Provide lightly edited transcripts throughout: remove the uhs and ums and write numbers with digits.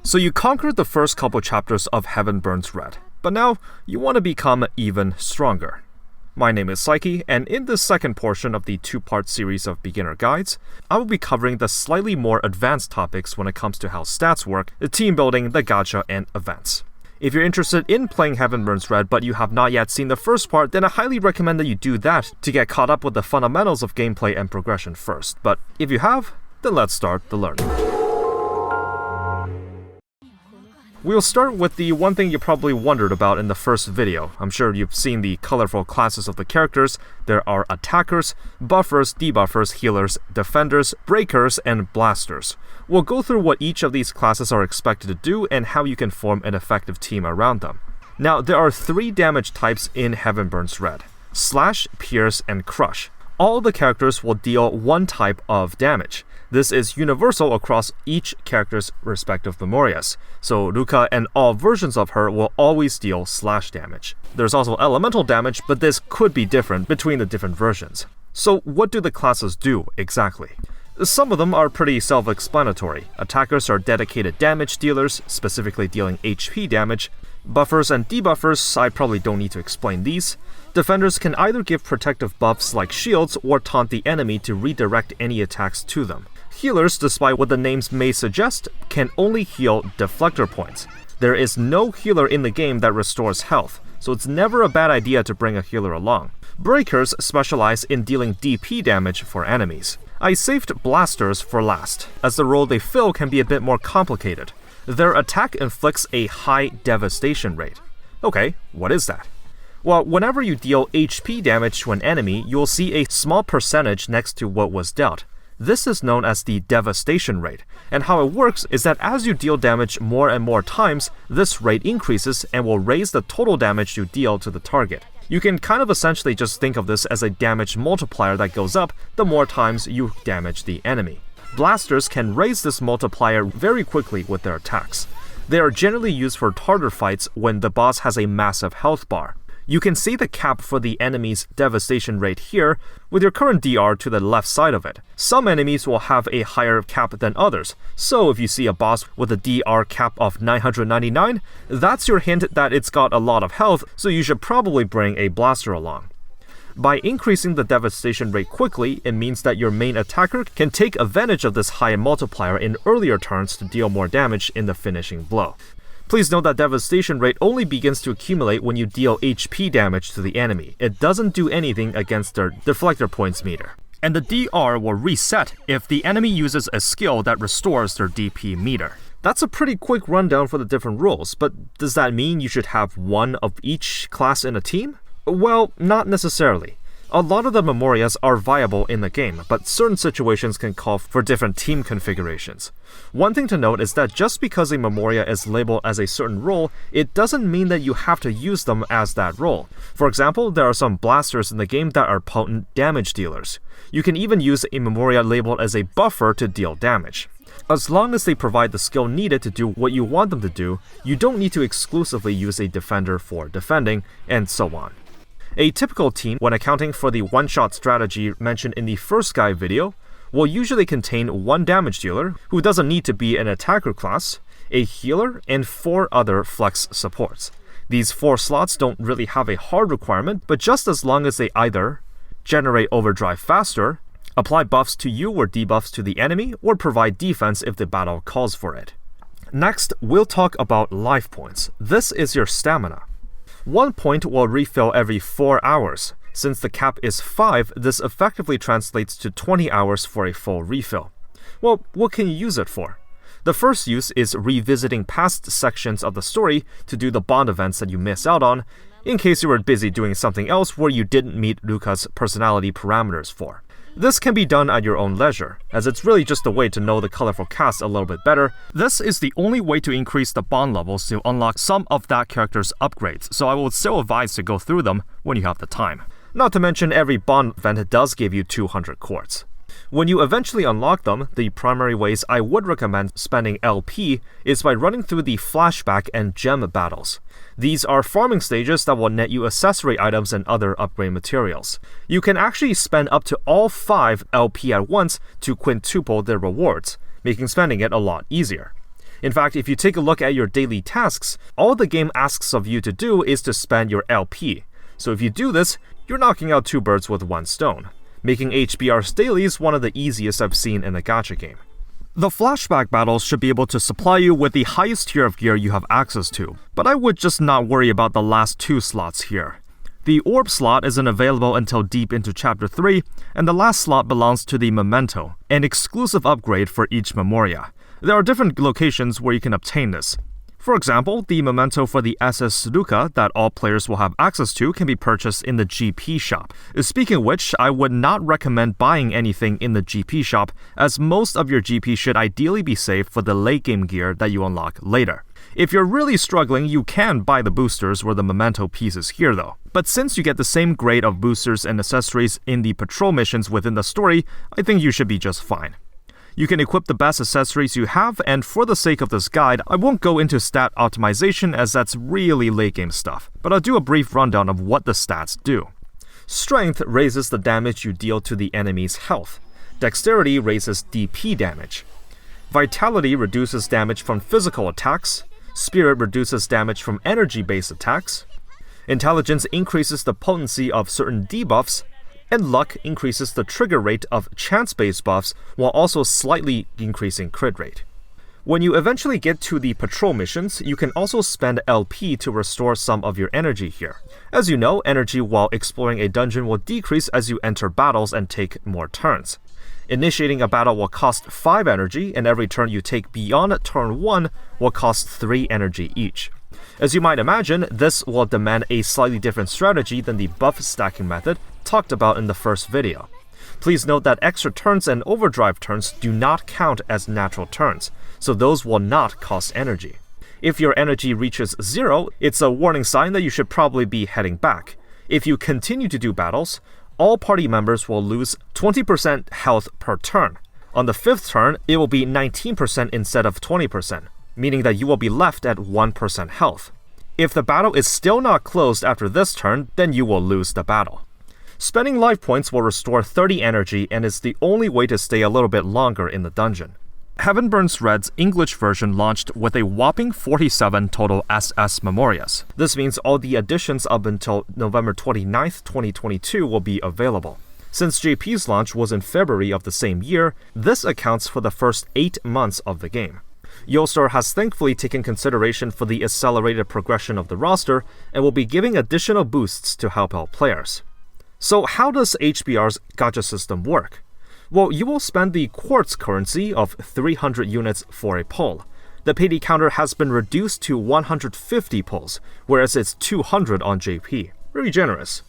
So you conquered the first couple chapters of Heaven Burns Red, but now you want to become even stronger. My name is Psyche, and in this second portion of the two-part series of beginner guides, I will be covering the slightly more advanced topics when it comes to how stats work, the team building, the gacha, and events. If you're interested in playing Heaven Burns Red but you have not yet seen the first part, then I highly recommend that you do that to get caught up with the fundamentals of gameplay and progression first. But if you have, then let's start the learning. We'll start with the one thing you probably wondered about in the first video. I'm sure you've seen the colorful classes of the characters. There are attackers, buffers, debuffers, healers, defenders, breakers, and blasters. We'll go through what each of these classes are expected to do and how you can form an effective team around them. Now, there are 3 damage types in Heaven Burns Red: Slash, Pierce, and Crush. All the characters will deal one type of damage. This is universal across each character's respective memorias, so Ruka and all versions of her will always deal slash damage. There's also elemental damage, but this could be different between the different versions. So what do the classes do exactly? Some of them are pretty self-explanatory. Attackers are dedicated damage dealers, specifically dealing HP damage. Buffers and debuffers, I probably don't need to explain these. Defenders can either give protective buffs like shields or taunt the enemy to redirect any attacks to them. Healers, despite what the names may suggest, can only heal deflector points. There is no healer in the game that restores health, so it's never a bad idea to bring a healer along. Breakers specialize in dealing DP damage for enemies. I saved blasters for last, as the role they fill can be a bit more complicated. Their attack inflicts a high devastation rate. Okay, what is that? Well, whenever you deal HP damage to an enemy, you'll see a small percentage next to what was dealt. This is known as the devastation rate, and how it works is that as you deal damage more and more times, this rate increases and will raise the total damage you deal to the target. You can kind of essentially just think of this as a damage multiplier that goes up the more times you damage the enemy. Blasters can raise this multiplier very quickly with their attacks. They are generally used for harder fights when the boss has a massive health bar. You can see the cap for the enemy's devastation rate here, with your current DR to the left side of it. Some enemies will have a higher cap than others, so if you see a boss with a DR cap of 999, that's your hint that it's got a lot of health, so you should probably bring a blaster along. By increasing the devastation rate quickly, it means that your main attacker can take advantage of this high multiplier in earlier turns to deal more damage in the finishing blow. Please note that devastation rate only begins to accumulate when you deal HP damage to the enemy. It doesn't do anything against their deflector points meter. And the DR will reset if the enemy uses a skill that restores their DP meter. That's a pretty quick rundown for the different roles, but does that mean you should have one of each class in a team? Well, not necessarily. A lot of the memorias are viable in the game, but certain situations can call for different team configurations. One thing to note is that just because a memoria is labeled as a certain role, it doesn't mean that you have to use them as that role. For example, there are some blasters in the game that are potent damage dealers. You can even use a memoria labeled as a buffer to deal damage. As long as they provide the skill needed to do what you want them to do, you don't need to exclusively use a defender for defending, and so on. A typical team, when accounting for the one-shot strategy mentioned in the first guide video, will usually contain one damage dealer, who doesn't need to be an attacker class, a healer, and 4 other flex supports. These 4 slots don't really have a hard requirement, but just as long as they either generate overdrive faster, apply buffs to you or debuffs to the enemy, or provide defense if the battle calls for it. Next, we'll talk about life points. This is your stamina. 1 point will refill every 4 hours. Since the cap is 5, this effectively translates to 20 hours for a full refill. Well, what can you use it for? The first use is revisiting past sections of the story to do the bond events that you miss out on, in case you were busy doing something else where you didn't meet Ruka's personality parameters for. This can be done at your own leisure, as it's really just a way to know the colorful cast a little bit better. This is the only way to increase the bond levels to unlock some of that character's upgrades, so I will still advise to go through them when you have the time. Not to mention every bond event does give you 200 quartz. When you eventually unlock them, the primary ways I would recommend spending LP is by running through the flashback and gem battles. These are farming stages that will net you accessory items and other upgrade materials. You can actually spend up to all 5 LP at once to quintuple their rewards, making spending it a lot easier. In fact, if you take a look at your daily tasks, all the game asks of you to do is to spend your LP. So if you do this, you're knocking out 2 birds with 1 stone, making HBR's dailies one of the easiest I've seen in a gacha game. The flashback battles should be able to supply you with the highest tier of gear you have access to, but I would just not worry about the last 2 slots here. The orb slot isn't available until deep into Chapter 3, and the last slot belongs to the Memento, an exclusive upgrade for each Memoria. There are different locations where you can obtain this. For example, the Memento for the SS Sudoku that all players will have access to can be purchased in the GP shop. Speaking of which, I would not recommend buying anything in the GP shop, as most of your GP should ideally be saved for the late game gear that you unlock later. If you're really struggling, you can buy the boosters or the Memento pieces here though. But since you get the same grade of boosters and accessories in the patrol missions within the story, I think you should be just fine. You can equip the best accessories you have, and for the sake of this guide, I won't go into stat optimization as that's really late game stuff, but I'll do a brief rundown of what the stats do. Strength raises the damage you deal to the enemy's health. Dexterity raises DP damage. Vitality reduces damage from physical attacks. Spirit reduces damage from energy-based attacks. Intelligence increases the potency of certain debuffs. And luck increases the trigger rate of chance-based buffs while also slightly increasing crit rate. When you eventually get to the patrol missions, you can also spend LP to restore some of your energy here. As you know, energy while exploring a dungeon will decrease as you enter battles and take more turns. Initiating a battle will cost 5 energy, and every turn you take beyond turn 1 will cost 3 energy each. As you might imagine, this will demand a slightly different strategy than the buff stacking method talked about in the first video. Please note that extra turns and overdrive turns do not count as natural turns, so those will not cost energy. If your energy reaches 0, it's a warning sign that you should probably be heading back. If you continue to do battles, all party members will lose 20% health per turn. On the 5th turn, it will be 19% instead of 20%, meaning that you will be left at 1% health. If the battle is still not closed after this turn, then you will lose the battle. Spending life points will restore 30 energy and is the only way to stay a little bit longer in the dungeon. Heaven Burns Red's English version launched with a whopping 47 total SS Memorias. This means all the additions up until November 29th, 2022 will be available. Since JP's launch was in February of the same year, this accounts for the first 8 months of the game. Yostar has thankfully taken consideration for the accelerated progression of the roster and will be giving additional boosts to help out players. So how does HBR's gacha system work? Well, you will spend the quartz currency of 300 units for a pull. The pity counter has been reduced to 150 pulls, whereas it's 200 on JP. Very generous.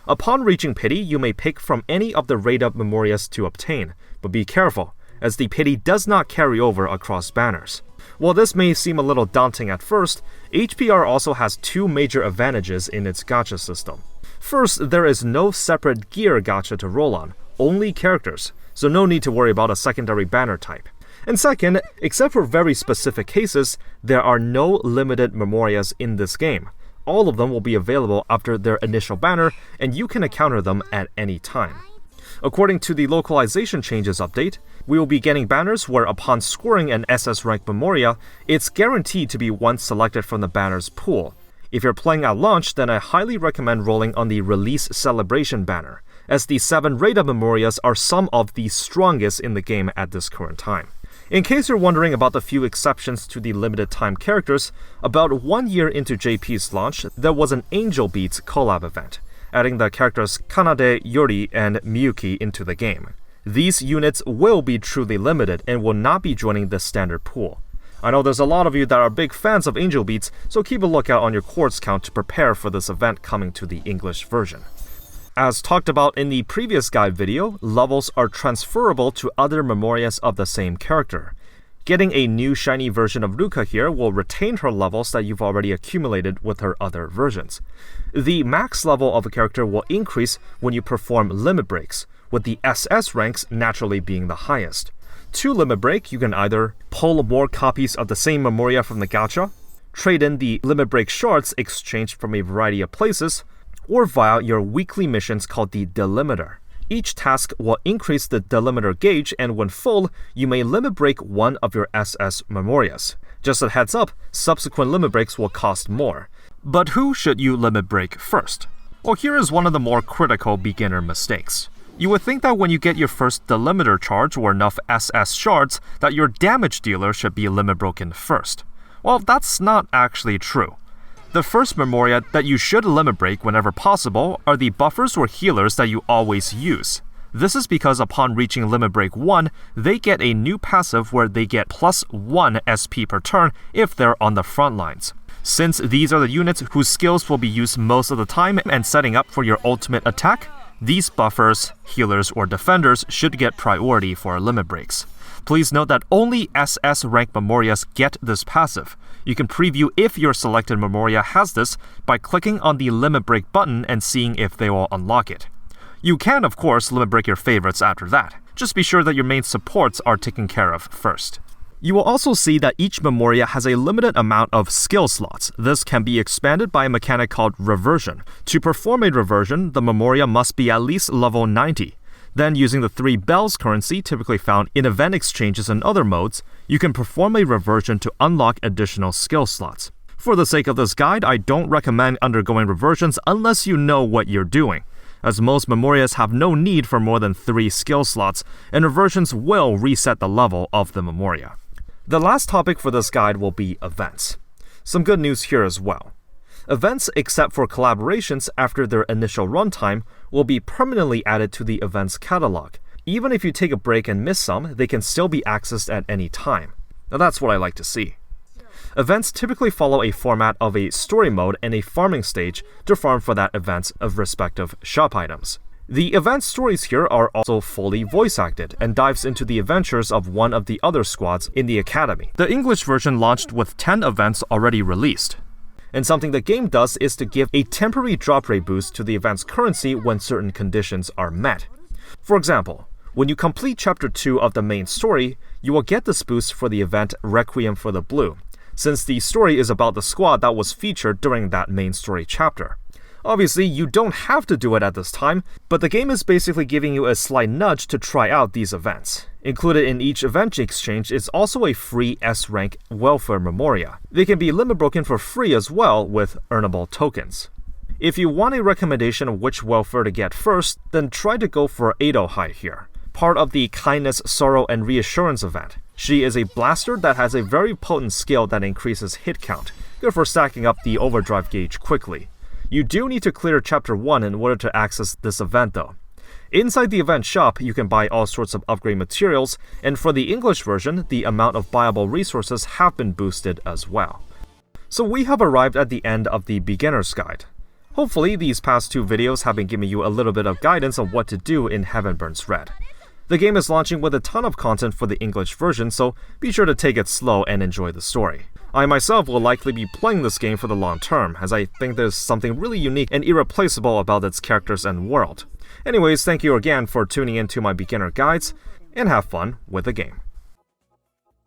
Upon reaching pity, you may pick from any of the raid-up memorias to obtain, but be careful, as the pity does not carry over across banners. While this may seem a little daunting at first, HBR also has 2 major advantages in its gacha system. First, there is no separate gear gacha to roll on, only characters, so no need to worry about a secondary banner type. And second, except for very specific cases, there are no limited memorias in this game. All of them will be available after their initial banner, and you can encounter them at any time. According to the localization changes update, we will be getting banners where upon scoring an SS rank memoria, it's guaranteed to be one selected from the banner's pool. If you're playing at launch, then I highly recommend rolling on the Release Celebration banner, as the 7 raid-up memorias are some of the strongest in the game at this current time. In case you're wondering about the few exceptions to the limited time characters, about 1 year into JP's launch, there was an Angel Beats collab event, adding the characters Kanade, Yuri, and Miyuki into the game. These units will be truly limited and will not be joining the standard pool. I know there's a lot of you that are big fans of Angel Beats, so keep a lookout on your quartz count to prepare for this event coming to the English version. As talked about in the previous guide video, levels are transferable to other memorias of the same character. Getting a new shiny version of Ruka here will retain her levels that you've already accumulated with her other versions. The max level of a character will increase when you perform limit breaks, with the SS ranks naturally being the highest. To limit break, you can either pull more copies of the same memoria from the gacha, trade in the limit break shards exchanged from a variety of places, or via your weekly missions called the Delimiter. Each task will increase the delimiter gauge, and when full, you may limit break one of your SS memorias. Just a heads up, subsequent limit breaks will cost more. But who should you limit break first? Well, here is one of the more critical beginner mistakes. You would think that when you get your first delimiter charge or enough SS shards, that your damage dealer should be limit broken first. Well, that's not actually true. The first memoria that you should limit break whenever possible are the buffers or healers that you always use. This is because upon reaching limit break 1, they get a new passive where they get +1 SP per turn if they're on the front lines. Since these are the units whose skills will be used most of the time and setting up for your ultimate attack, these buffers, healers, or defenders should get priority for limit breaks. Please note that only SS rank memorias get this passive. You can preview if your selected memoria has this by clicking on the limit break button and seeing if they will unlock it. You can, of course, limit break your favorites after that. Just be sure that your main supports are taken care of first. You will also see that each memoria has a limited amount of skill slots. This can be expanded by a mechanic called reversion. To perform a reversion, the memoria must be at least level 90. Then, using the 3 bells currency typically found in event exchanges and other modes, you can perform a reversion to unlock additional skill slots. For the sake of this guide, I don't recommend undergoing reversions unless you know what you're doing, as most memorias have no need for more than 3 skill slots, and reversions will reset the level of the memoria. The last topic for this guide will be events. Some good news here as well. Events, except for collaborations after their initial runtime, will be permanently added to the events catalog. Even if you take a break and miss some, they can still be accessed at any time. Now that's what I like to see. Events typically follow a format of a story mode and a farming stage to farm for that event's of respective shop items. The event stories here are also fully voice-acted and dives into the adventures of one of the other squads in the academy. The English version launched with 10 events already released. And something the game does is to give a temporary drop rate boost to the event's currency when certain conditions are met. For example, when you complete Chapter 2 of the main story, you will get this boost for the event Requiem for the Blue, since the story is about the squad that was featured during that main story chapter. Obviously, you don't have to do it at this time, but the game is basically giving you a slight nudge to try out these events. Included in each event exchange is also a free S-rank welfare memoria. They can be limit broken for free as well with earnable tokens. If you want a recommendation of which welfare to get first, then try to go for Adohai here, part of the Kindness, Sorrow, and Reassurance event. She is a blaster that has a very potent skill that increases hit count, good for stacking up the overdrive gauge quickly. You do need to clear Chapter 1 in order to access this event though. Inside the event shop, you can buy all sorts of upgrade materials, and for the English version, the amount of buyable resources have been boosted as well. So we have arrived at the end of the beginner's guide. Hopefully, these past 2 videos have been giving you a little bit of guidance on what to do in Heaven Burns Red. The game is launching with a ton of content for the English version, so be sure to take it slow and enjoy the story. I myself will likely be playing this game for the long term, as I think there's something really unique and irreplaceable about its characters and world. Anyways, thank you again for tuning in to my beginner guides, and have fun with the game.